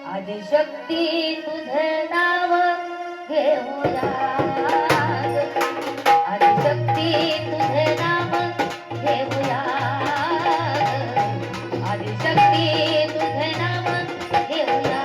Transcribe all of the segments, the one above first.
आदिशक्ती तुझे नाव घेऊया आदिशक्ती तुझे नाव घेऊया आदिशक्ती तुझे नाव घेऊया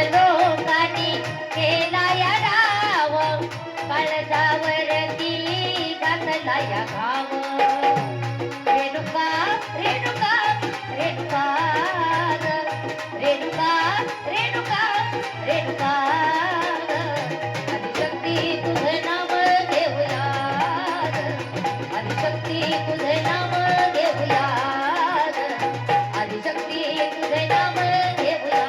लोकांनी केला या डाव काळजावरती घातला या घाव रेणुका रेणुका रेणुका रेणुका रेणुका रेणुका आदिशक्ती तुझे नाव घेऊया आदिशक्ती तुझे नाव घेऊया आदिशक्ती तुझे नाव घेऊया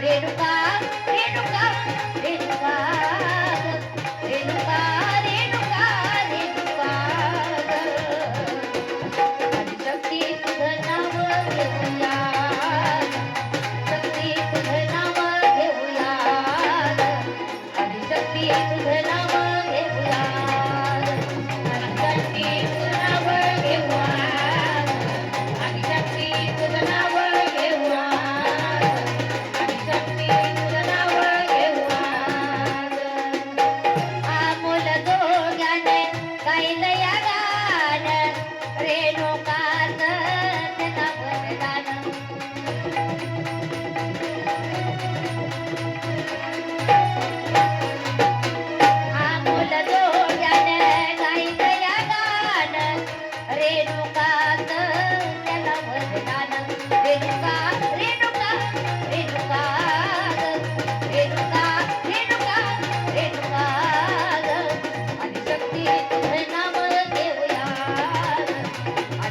रेणुका रेणुका रेणुका रेणुका रेणुका रेणुका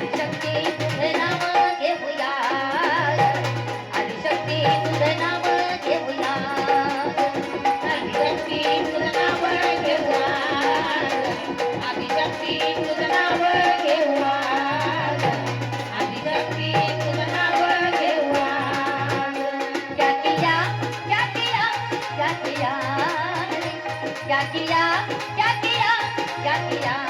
आदिशक्ती तुझं नाव घेऊया शक्ती तुझं नाव घेऊया आदिशक्ती तुझं नाव घेऊया आदिशक्ती तुझं नाव घेऊया आदिशक्ती तुझं नाव घेऊया क्या किया क्या किया क्या किया